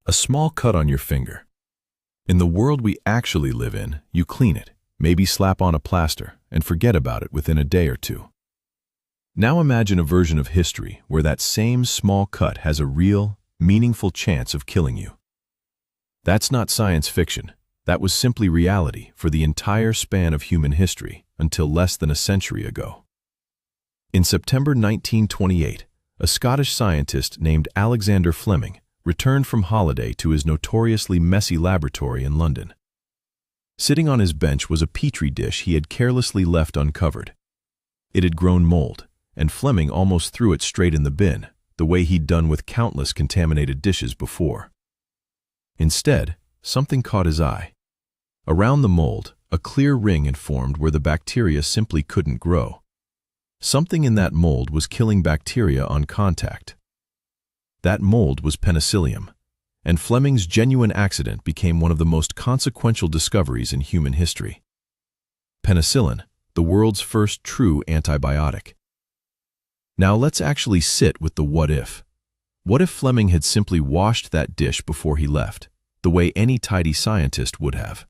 A small cut on your finger. In the world we actually live in, you clean it, maybe slap on a plaster, and forget about it within a day or two. Now imagine a version of history where that same small cut has a real, meaningful chance of killing you. That's not science fiction. That was simply reality for the entire span of human history until less than a century ago. In September 1928, a Scottish scientist named Alexander Fleming returned from holiday to his notoriously messy laboratory in London. Sitting on his bench was a petri dish he had carelessly left uncovered. It had grown mold, and Fleming almost threw it straight in the bin, the way he'd done with countless contaminated dishes before. Instead, something caught his eye. Around the mold, a clear ring had formed where the bacteria simply couldn't grow. Something in that mold was killing bacteria on contact. That mold was penicillium, and Fleming's genuine accident became one of the most consequential discoveries in human history. Penicillin, the world's first true antibiotic. Now let's actually sit with the what if. What if Fleming had simply washed that dish before he left, the way any tidy scientist would have?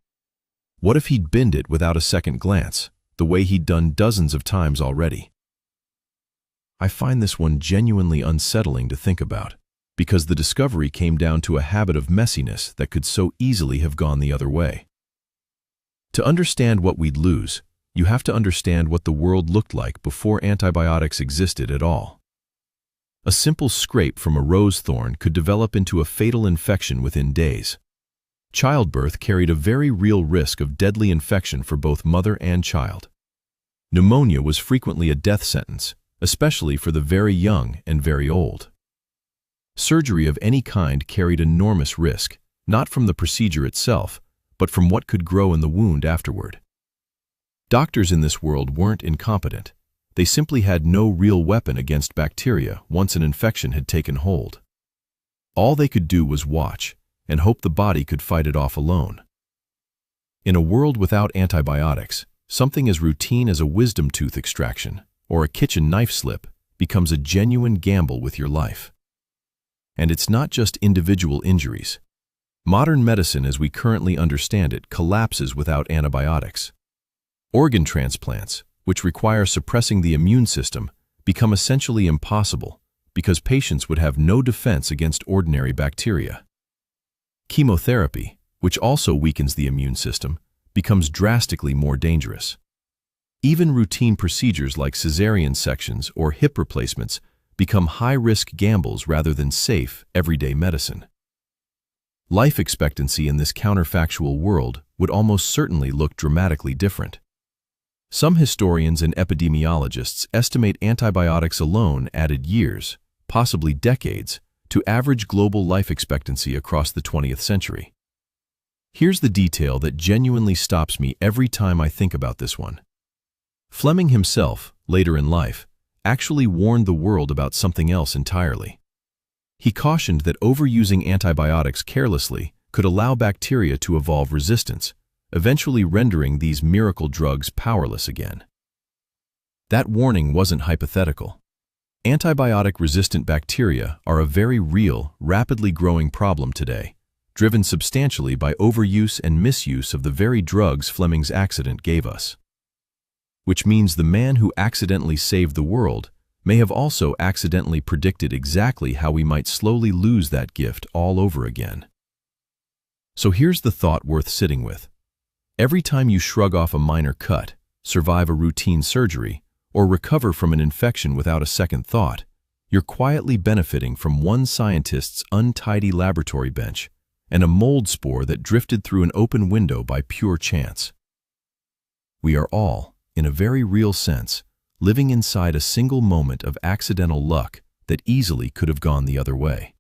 What if he'd binned it without a second glance, the way he'd done dozens of times already? I find this one genuinely unsettling to think about, because the discovery came down to a habit of messiness that could so easily have gone the other way. To understand what we'd lose, you have to understand what the world looked like before antibiotics existed at all. A simple scrape from a rose thorn could develop into a fatal infection within days. Childbirth carried a very real risk of deadly infection for both mother and child. Pneumonia was frequently a death sentence, especially for the very young and very old. Surgery of any kind carried enormous risk, not from the procedure itself, but from what could grow in the wound afterward. Doctors in this world weren't incompetent. They simply had no real weapon against bacteria once an infection had taken hold. All they could do was watch and hope the body could fight it off alone. In a world without antibiotics, something as routine as a wisdom tooth extraction or a kitchen knife slip becomes a genuine gamble with your life. And it's not just individual injuries. Modern medicine as we currently understand it collapses without antibiotics. Organ transplants, which require suppressing the immune system, become essentially impossible because patients would have no defense against ordinary bacteria. Chemotherapy, which also weakens the immune system, becomes drastically more dangerous. Even routine procedures like cesarean sections or hip replacements become high-risk gambles rather than safe, everyday medicine. Life expectancy in this counterfactual world would almost certainly look dramatically different. Some historians and epidemiologists estimate antibiotics alone added years, possibly decades, to average global life expectancy across the 20th century. Here's the detail that genuinely stops me every time I think about this one. Fleming himself, later in life, actually warned the world about something else entirely. He cautioned that overusing antibiotics carelessly could allow bacteria to evolve resistance, eventually rendering these miracle drugs powerless again. That warning wasn't hypothetical. Antibiotic-resistant bacteria are a very real, rapidly growing problem today, driven substantially by overuse and misuse of the very drugs Fleming's accident gave us. Which means the man who accidentally saved the world may have also accidentally predicted exactly how we might slowly lose that gift all over again. So here's the thought worth sitting with. Every time you shrug off a minor cut, survive a routine surgery, or recover from an infection without a second thought, you're quietly benefiting from one scientist's untidy laboratory bench and a mold spore that drifted through an open window by pure chance. We are all, in a very real sense, living inside a single moment of accidental luck that easily could have gone the other way.